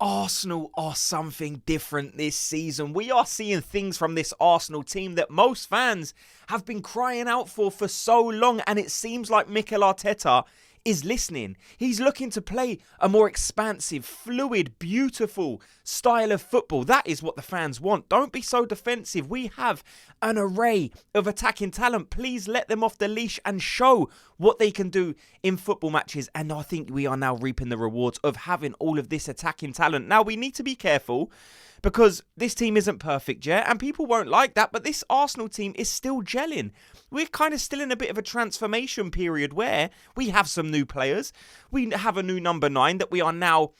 Arsenal are something different this season. We are seeing things from this Arsenal team that most fans have been crying out for so long, and it seems like Mikel Arteta is listening. He's looking to play a more expansive, fluid, beautiful style of football. That is what the fans want. Don't be so defensive. We have an array of attacking talent. Please let them off the leash and show what they can do in football matches. And I think we are now reaping the rewards of having all of this attacking talent. Now, we need to be careful because this team isn't perfect yet, and people won't like that, but this Arsenal team is still gelling. We're kind of still in a bit of a transformation period where we have some new players. We have a new number 9 that we are now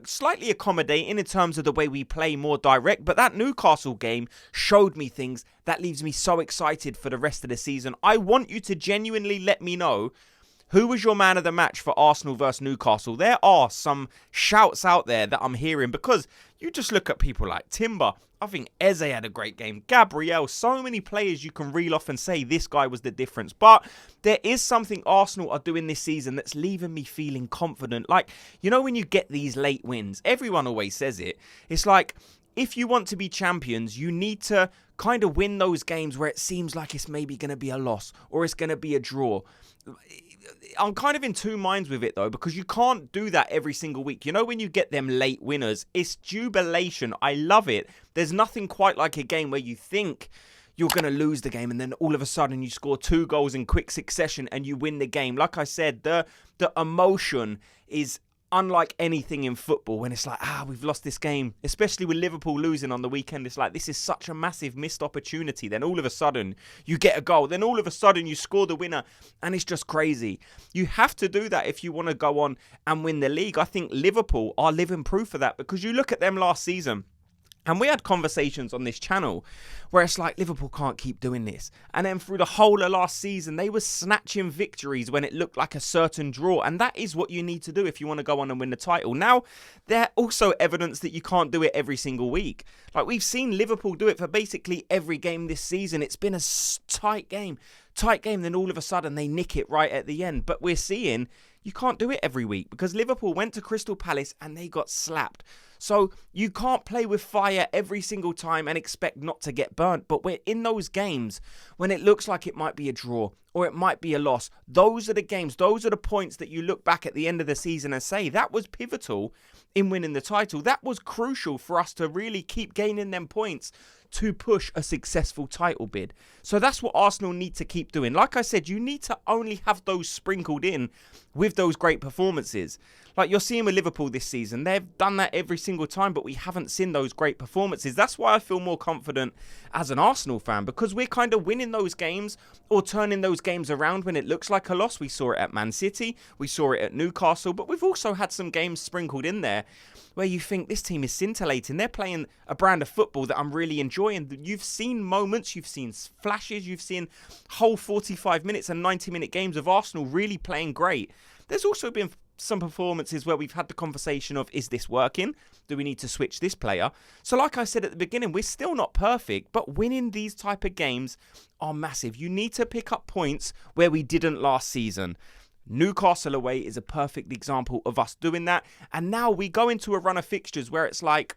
slightly accommodating in terms of the way we play, more direct, but that Newcastle game showed me things that leaves me so excited for the rest of the season. I want you to genuinely let me know who was your man of the match for Arsenal versus Newcastle. There are some shouts out there that I'm hearing because you just look at people like Timber. I think Eze had a great game. Gabriel, so many players you can reel off and say this guy was the difference. But there is something Arsenal are doing this season that's leaving me feeling confident. Like, you know when you get these late wins, everyone always says it. It's like, if you want to be champions, you need to kind of win those games where it seems like it's maybe going to be a loss or it's going to be a draw. I'm kind of in two minds with it though, because you can't do that every single week. You know, when you get them late winners, it's jubilation. I love it. There's nothing quite like a game where you think you're going to lose the game and then all of a sudden you score 2 goals in quick succession and you win the game. Like I said, the emotion is unlike anything in football when it's like, we've lost this game, especially with Liverpool losing on the weekend. It's like, this is such a massive missed opportunity. Then all of a sudden you get a goal. Then all of a sudden you score the winner and it's just crazy. You have to do that if you want to go on and win the league. I think Liverpool are living proof of that because you look at them last season. And we had conversations on this channel where it's like, Liverpool can't keep doing this. And then through the whole of last season, they were snatching victories when it looked like a certain draw. And that is what you need to do if you want to go on and win the title. Now, there's also evidence that you can't do it every single week. Like, we've seen Liverpool do it for basically every game this season. It's been a tight game. Then all of a sudden they nick it right at the end. But we're seeing you can't do it every week because Liverpool went to Crystal Palace and they got slapped. So you can't play with fire every single time and expect not to get burnt. But we're in those games when it looks like it might be a draw or it might be a loss. Those are the games. Those are the points that you look back at the end of the season and say, that was pivotal in winning the title. That was crucial for us to really keep gaining them points to push a successful title bid. So that's what Arsenal need to keep doing. Like I said, you need to only have those sprinkled in with those great performances. Like you're seeing with Liverpool this season, they've done that every single time, but we haven't seen those great performances. That's why I feel more confident as an Arsenal fan, because we're kind of winning those games or turning those games around when it looks like a loss. We saw it at Man City, we saw it at Newcastle, but we've also had some games sprinkled in there where you think this team is scintillating. They're playing a brand of football that I'm really enjoying. You've seen moments, you've seen flashes, you've seen whole 45 minutes and 90-minute games of Arsenal really playing great. There's also been some performances where we've had the conversation of, is this working? Do we need to switch this player? So like I said at the beginning, we're still not perfect, but winning these type of games are massive. You need to pick up points where we didn't last season. Newcastle away is a perfect example of us doing that. And now we go into a run of fixtures where it's like,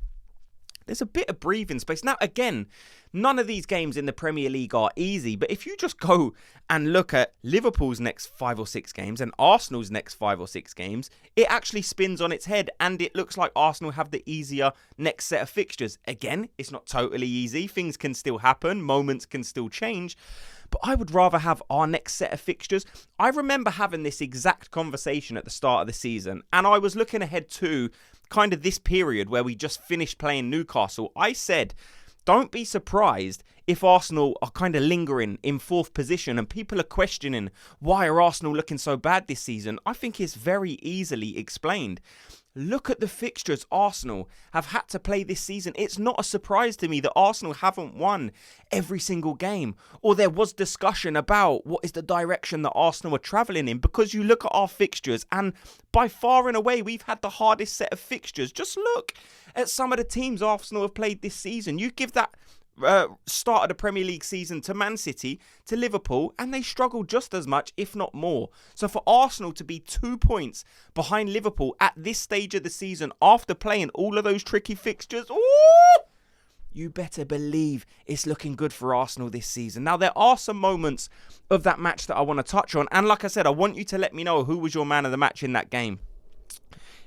there's a bit of breathing space. Now, again, none of these games in the Premier League are easy, but if you just go and look at Liverpool's next 5 or 6 games and Arsenal's next 5 or 6 games, it actually spins on its head and it looks like Arsenal have the easier next set of fixtures. Again, it's not totally easy. Things can still happen. Moments can still change. But I would rather have our next set of fixtures. I remember having this exact conversation at the start of the season, and I was looking ahead to kind of this period where we just finished playing Newcastle. I said, don't be surprised if Arsenal are kind of lingering in 4th position and people are questioning, why are Arsenal looking so bad this season? I think it's very easily explained. Look at the fixtures Arsenal have had to play this season. It's not a surprise to me that Arsenal haven't won every single game, or there was discussion about what is the direction that Arsenal are travelling in, because you look at our fixtures and by far and away we've had the hardest set of fixtures. Just look at some of the teams Arsenal have played this season. You give that start of the Premier League season to Man City, to Liverpool, and they struggled just as much, if not more. So for Arsenal to be 2 points behind Liverpool at this stage of the season after playing all of those tricky fixtures, ooh, you better believe it's looking good for Arsenal this season. Now, there are some moments of that match that I want to touch on. And like I said, I want you to let me know who was your man of the match in that game.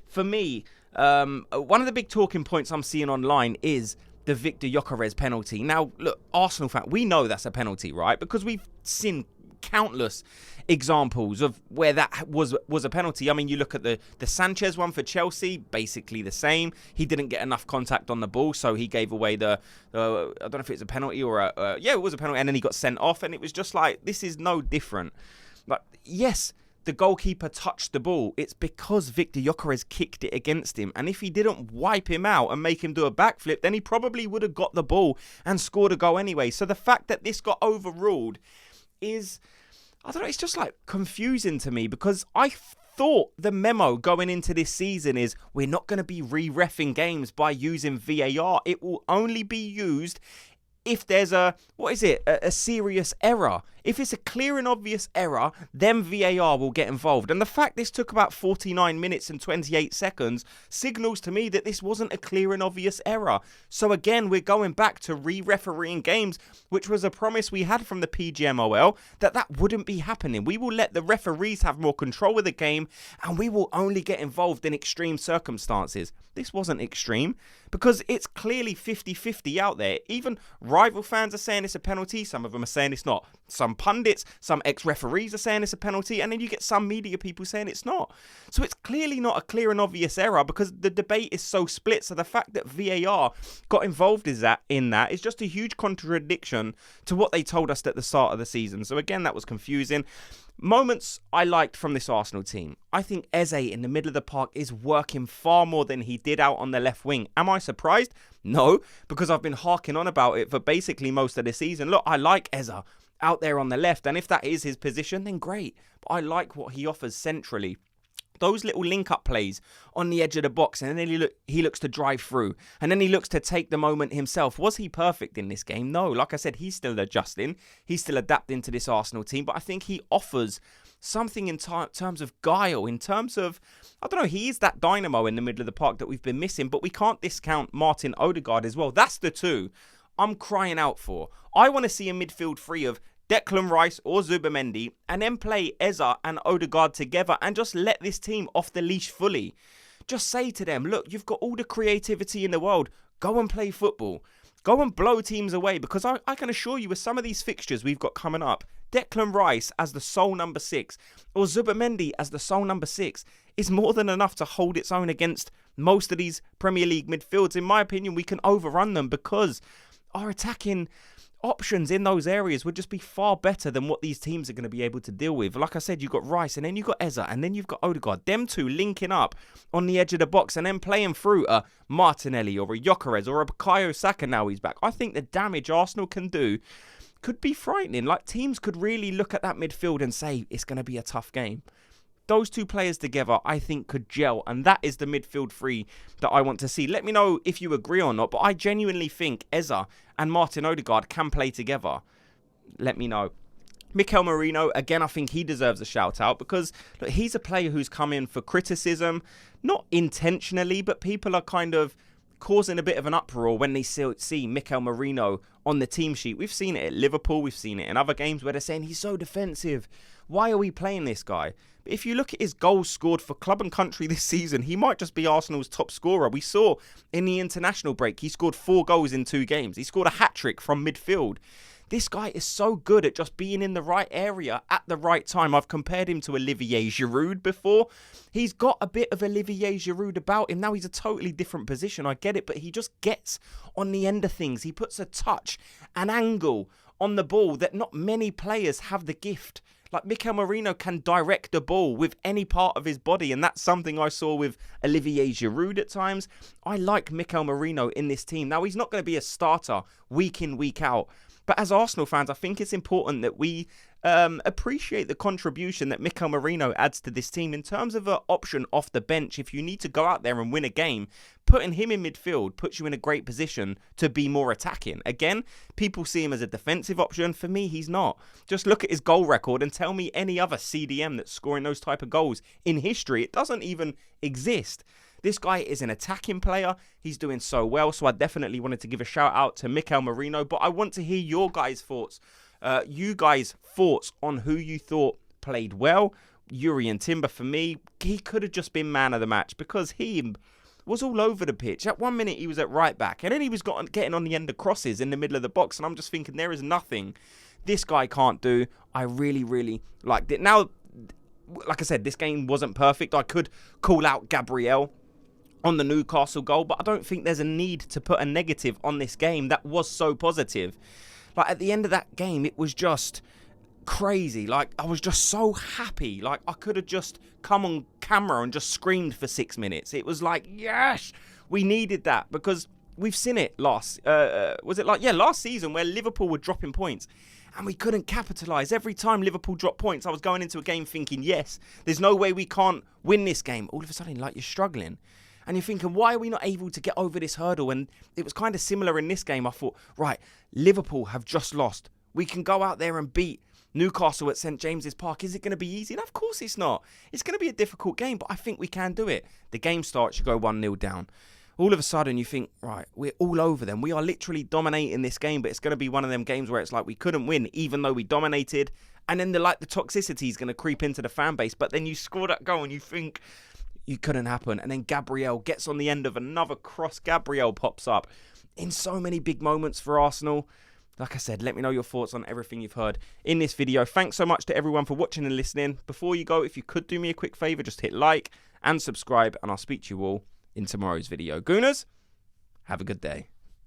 For me, one of the big talking points I'm seeing online is the Victor Gyökeres penalty. Now, look, Arsenal fan, we know that's a penalty, right? Because we've seen countless examples of where that was a penalty. I mean, you look at the Sanchez one for Chelsea, basically the same. He didn't get enough contact on the ball, so he gave away I don't know if it's a penalty or it was a penalty, and then he got sent off, and it was just like, this is no different. But yes, the goalkeeper touched the ball. It's because Victor Gyökeres kicked it against him. And if he didn't wipe him out and make him do a backflip, then he probably would have got the ball and scored a goal anyway. So the fact that this got overruled is, I don't know, it's just like confusing to me, because I thought the memo going into this season is we're not going to be re-reffing games by using VAR. It will only be used if there's a serious error. If it's a clear and obvious error, then VAR will get involved. And the fact this took about 49 minutes and 28 seconds signals to me that this wasn't a clear and obvious error. So again, we're going back to re-refereeing games, which was a promise we had from the PGMOL, that wouldn't be happening. We will let the referees have more control of the game, and we will only get involved in extreme circumstances. This wasn't extreme, because it's clearly 50-50 out there. Even rival fans are saying it's a penalty. Some of them are saying it's not. Some pundits, some ex-referees are saying it's a penalty, and then you get some media people saying it's not. So it's clearly not a clear and obvious error, because the debate is so split. So the fact that VAR got involved in that is just a huge contradiction to what they told us at the start of the season. So again, that was confusing. Moments I liked from this Arsenal team. I think Eze in the middle of the park is working far more than he did out on the left wing. Am I surprised? No, because I've been harking on about it for basically most of the season. Look, I like Eze out there on the left, and if that is his position, then great. But I like what he offers centrally. Those little link-up plays on the edge of the box, and then he looks to drive through, and then he looks to take the moment himself. Was he perfect in this game? No. Like I said, he's still adjusting. He's still adapting to this Arsenal team, but I think he offers something in terms of guile, in terms of, I don't know, he is that dynamo in the middle of the park that we've been missing, but we can't discount Martin Odegaard as well. That's the two I'm crying out for. I want to see a midfield three of Declan Rice or Zubimendi, and then play Eze and Odegaard together and just let this team off the leash fully. Just say to them, look, you've got all the creativity in the world. Go and play football. Go and blow teams away, because I can assure you with some of these fixtures we've got coming up, Declan Rice as the sole number 6 or Zubimendi as the sole number 6 is more than enough to hold its own against most of these Premier League midfields. In my opinion, we can overrun them, because our attacking options in those areas would just be far better than what these teams are going to be able to deal with. Like I said, you've got Rice, and then you've got Eze, and then you've got Odegaard. Them two linking up on the edge of the box and then playing through a Martinelli or a Gyökeres or a Bukayo Saka now he's back. I think the damage Arsenal can do could be frightening. Like, teams could really look at that midfield and say it's going to be a tough game. Those two players together, I think, could gel, and that is the midfield three that I want to see. Let me know if you agree or not, but I genuinely think Eze and Martin Odegaard can play together. Let me know. Mikel Merino, again, I think he deserves a shout out, because look, he's a player who's come in for criticism, not intentionally, but people are kind of causing a bit of an uproar when they see Mikel Merino on the team sheet. We've seen it at Liverpool, we've seen it in other games where they're saying he's so defensive. Why are we playing this guy? But if you look at his goals scored for club and country this season, he might just be Arsenal's top scorer. We saw in the international break, he scored 4 goals in 2 games. He scored a hat-trick from midfield. This guy is so good at just being in the right area at the right time. I've compared him to Olivier Giroud before. He's got a bit of Olivier Giroud about him. Now he's a totally different position, I get it, but he just gets on the end of things. He puts a touch, an angle on the ball that not many players have the gift. Like, Mikel Merino can direct the ball with any part of his body, and that's something I saw with Olivier Giroud at times. I like Mikel Merino in this team. Now, he's not going to be a starter week in, week out, but as Arsenal fans, I think it's important that we appreciate the contribution that Mikel Merino adds to this team in terms of an option off the bench. If you need to go out there and win a game, putting him in midfield puts you in a great position to be more attacking. Again, people see him as a defensive option. For me, he's not. Just look at his goal record and tell me any other CDM that's scoring those type of goals in history. It doesn't even exist. This guy is an attacking player. He's doing so well. So I definitely wanted to give a shout out to Mikel Merino. But I want to hear your guys' thoughts. On who you thought played well. Yuri and Timber, for me, he could have just been man of the match because he was all over the pitch. At 1 minute, he was at right back. And then he was getting on the end of crosses in the middle of the box. And I'm just thinking, there is nothing this guy can't do. I really, really liked it. Now, like I said, this game wasn't perfect. I could call out Gabriel on the Newcastle goal, but I don't think there's a need to put a negative on this game that was so positive. Like, at the end of that game, it was just crazy. Like, I was just so happy. Like, I could have just come on camera and just screamed for 6 minutes. It was like, yes, we needed that because we've seen it last season where Liverpool were dropping points and we couldn't capitalise. Every time Liverpool dropped points, I was going into a game thinking, yes, there's no way we can't win this game. All of a sudden, like, you're struggling. And you're thinking, why are we not able to get over this hurdle? And it was kind of similar in this game. I thought, right, Liverpool have just lost. We can go out there and beat Newcastle at St. James's Park. Is it going to be easy? And of course it's not. It's going to be a difficult game, but I think we can do it. The game starts, you go 1-0 down. All of a sudden you think, right, we're all over them. We are literally dominating this game, but it's going to be one of them games where it's like we couldn't win, even though we dominated. And then the toxicity is going to creep into the fan base. But then you score that goal and you think, you couldn't happen. And then Gabriel gets on the end of another cross. Gabriel pops up in so many big moments for Arsenal. Like I said, let me know your thoughts on everything you've heard in this video. Thanks so much to everyone for watching and listening. Before you go, if you could do me a quick favour, just hit like and subscribe, and I'll speak to you all in tomorrow's video. Gooners, have a good day.